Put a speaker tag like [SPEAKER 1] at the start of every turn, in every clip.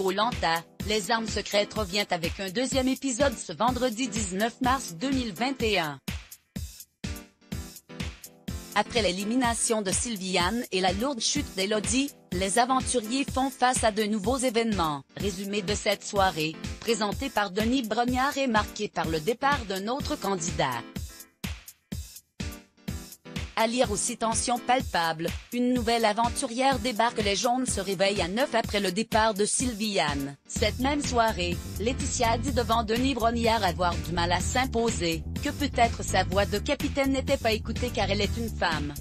[SPEAKER 1] Koh-Lanta, les armes secrètes revient avec un deuxième épisode ce vendredi 19 mars 2021. Après l'élimination de Sylviane et la lourde chute d'Élodie, les aventuriers font face à de nouveaux événements. Résumé de cette soirée, présenté par Denis Brognard et marqué par le départ d'un autre candidat. À lire aussi tension palpable, une nouvelle aventurière débarque, les jaunes se réveillent à 9 après le départ de Sylviane. Cette même soirée, Laetitia dit devant Denis Brognard avoir du mal à s'imposer, que peut-être sa voix de capitaine n'était pas écoutée car elle est une femme.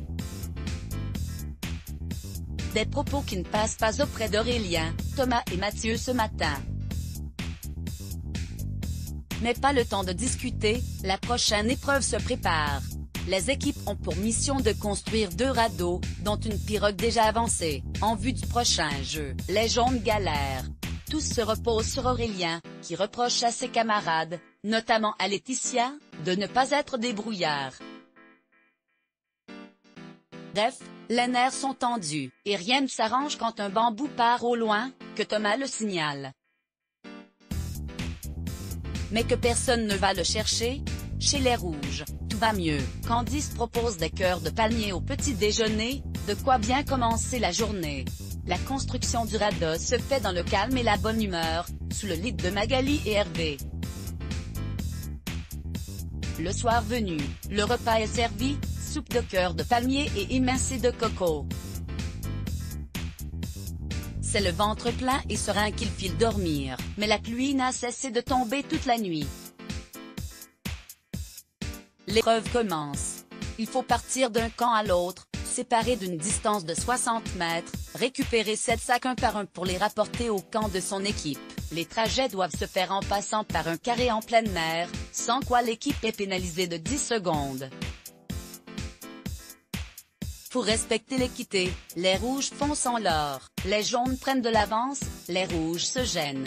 [SPEAKER 1] Des propos qui ne passent pas auprès d'Aurélien, Thomas et Mathieu ce matin. Mais pas le temps de discuter, la prochaine épreuve se prépare. Les équipes ont pour mission de construire 2 radeaux, dont une pirogue déjà avancée, en vue du prochain jeu. Les jaunes galèrent. Tous se reposent sur Aurélien, qui reproche à ses camarades, notamment à Laetitia, de ne pas être des brouillards. Bref, les nerfs sont tendus, et rien ne s'arrange quand un bambou part au loin, que Thomas le signale. Mais que personne ne va le chercher. Chez les rouges, tout va mieux. Candice propose des cœurs de palmier au petit déjeuner, de quoi bien commencer la journée. La construction du radeau se fait dans le calme et la bonne humeur, sous le lead de Magali et Hervé. Le soir venu, le repas est servi, soupe de cœurs de palmier et émincé de coco. C'est le ventre plein et serein qu'il file dormir, mais la pluie n'a cessé de tomber toute la nuit. L'épreuve commence. Il faut partir d'un camp à l'autre, séparé d'une distance de 60 mètres, récupérer 7 sacs un par un pour les rapporter au camp de son équipe. Les trajets doivent se faire en passant par un carré en pleine mer, sans quoi l'équipe est pénalisée de 10 secondes. Pour respecter l'équité, les rouges foncent en l'or, les jaunes prennent de l'avance, les rouges se gênent.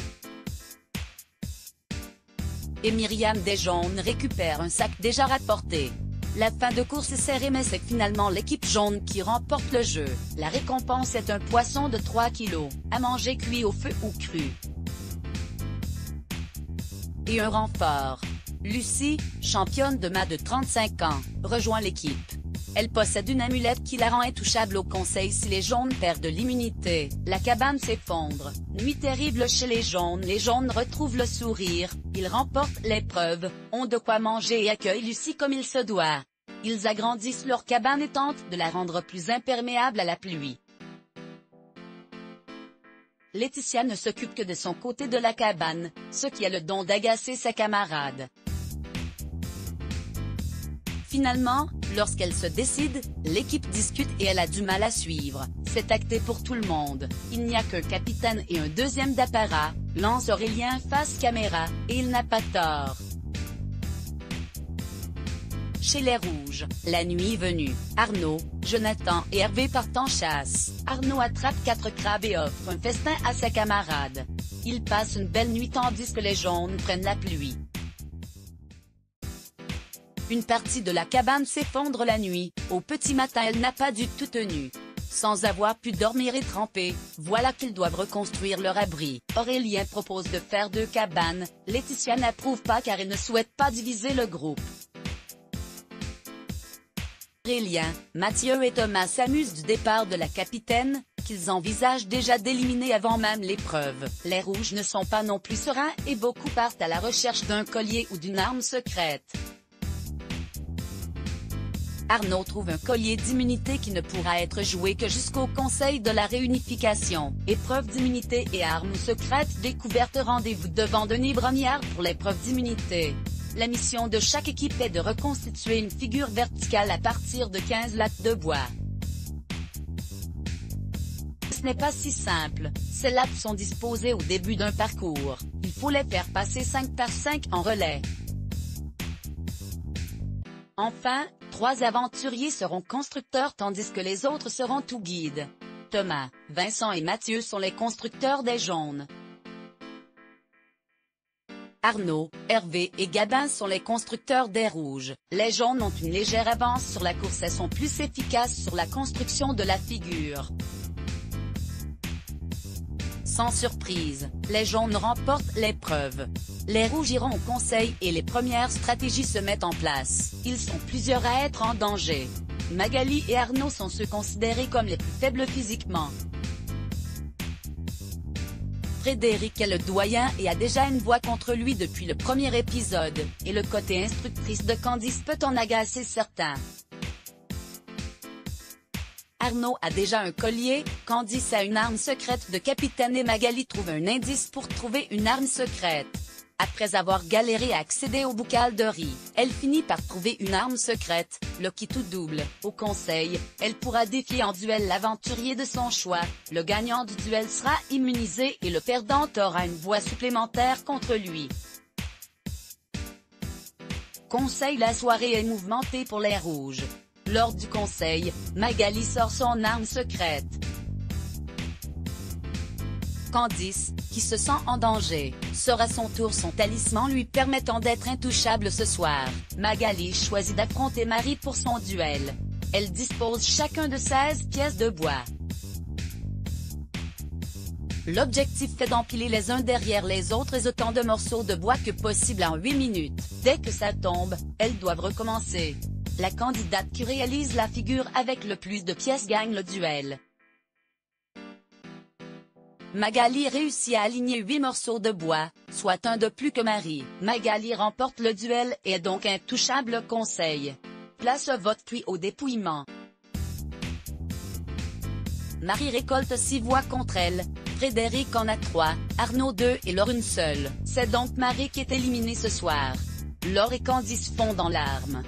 [SPEAKER 1] Et Myriam des jaunes récupère un sac déjà rapporté. La fin de course est serrée mais c'est finalement l'équipe jaune qui remporte le jeu. La récompense est un poisson de 3 kilos, à manger cuit au feu ou cru. Et un renfort. Lucie, championne de mât de 35 ans, rejoint l'équipe. Elle possède une amulette qui la rend intouchable au conseil si les jaunes perdent l'immunité. La cabane s'effondre. Nuit terrible chez les jaunes retrouvent le sourire, ils remportent l'épreuve, ont de quoi manger et accueillent Lucie comme il se doit. Ils agrandissent leur cabane et tentent de la rendre plus imperméable à la pluie. Laetitia ne s'occupe que de son côté de la cabane, ce qui a le don d'agacer ses camarades. Finalement, lorsqu'elle se décide, l'équipe discute et elle a du mal à suivre. C'est acté pour tout le monde. Il n'y a qu'un capitaine et un deuxième d'apparat, lance Aurélien face caméra, et il n'a pas tort. Chez les rouges, la nuit venue, Arnaud, Jonathan et Hervé partent en chasse. Arnaud attrape 4 crabes et offre un festin à ses camarades. Ils passent une belle nuit tandis que les jaunes prennent la pluie. Une partie de la cabane s'effondre la nuit, au petit matin elle n'a pas du tout tenu. Sans avoir pu dormir et tremper, voilà qu'ils doivent reconstruire leur abri. Aurélien propose de faire 2 cabanes, Laetitia n'approuve pas car elle ne souhaite pas diviser le groupe. Aurélien, Mathieu et Thomas s'amusent du départ de la capitaine, qu'ils envisagent déjà d'éliminer avant même l'épreuve. Les rouges ne sont pas non plus sereins et beaucoup partent à la recherche d'un collier ou d'une arme secrète. Arnaud trouve un collier d'immunité qui ne pourra être joué que jusqu'au conseil de la réunification. Épreuve d'immunité et armes secrètes découverte. Rendez-vous devant Denis Brognard pour l'épreuve d'immunité. La mission de chaque équipe est de reconstituer une figure verticale à partir de 15 lattes de bois. Ce n'est pas si simple, ces lattes sont disposées au début d'un parcours, il faut les faire passer 5 par 5 en relais. Enfin, 3 aventuriers seront constructeurs tandis que les autres seront tout guides. Thomas, Vincent et Mathieu sont les constructeurs des jaunes. Arnaud, Hervé et Gabin sont les constructeurs des rouges. Les jaunes ont une légère avance sur la course et sont plus efficaces sur la construction de la figure. Sans surprise, les jaunes remportent l'épreuve. Les rouges iront au conseil et les premières stratégies se mettent en place. Ils sont plusieurs à être en danger. Magali et Arnaud sont ceux considérés comme les plus faibles physiquement. Frédéric est le doyen et a déjà une voix contre lui depuis le premier épisode, et le côté instructrice de Candice peut en agacer certains. Arnaud a déjà un collier, Candice a une arme secrète de capitaine et Magali trouve un indice pour trouver une arme secrète. Après avoir galéré à accéder au bocal de riz, elle finit par trouver une arme secrète, le qui tout double. Au conseil, elle pourra défier en duel l'aventurier de son choix, le gagnant du duel sera immunisé et le perdant aura une voix supplémentaire contre lui. Conseil. La soirée est mouvementée pour les rouges. Lors du conseil, Magali sort son arme secrète. Candice, qui se sent en danger, sort à son tour son talisman lui permettant d'être intouchable ce soir. Magali choisit d'affronter Marie pour son duel. Elle dispose chacun de 16 pièces de bois. L'objectif est d'empiler les uns derrière les autres autant de morceaux de bois que possible en 8 minutes. Dès que ça tombe, elles doivent recommencer. La candidate qui réalise la figure avec le plus de pièces gagne le duel. Magali réussit à aligner 8 morceaux de bois, soit un de plus que Marie. Magali remporte le duel et est donc intouchable au conseil. Place au vote puis au dépouillement. Marie récolte 6 voix contre elle, Frédéric en a 3, Arnaud 2 et Laure une seule. C'est donc Marie qui est éliminée ce soir. Laure et Candice fondent en larmes.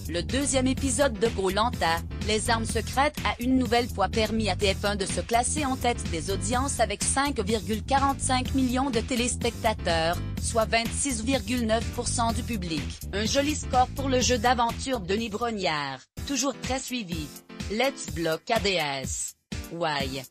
[SPEAKER 1] Le deuxième épisode de Koh-Lanta, les armes secrètes, a une nouvelle fois permis à TF1 de se classer en tête des audiences avec 5,45 millions de téléspectateurs, soit 26,9% du public. Un joli score pour le jeu d'aventure Denis Brognard, toujours très suivi. Let's Block ADS. Why?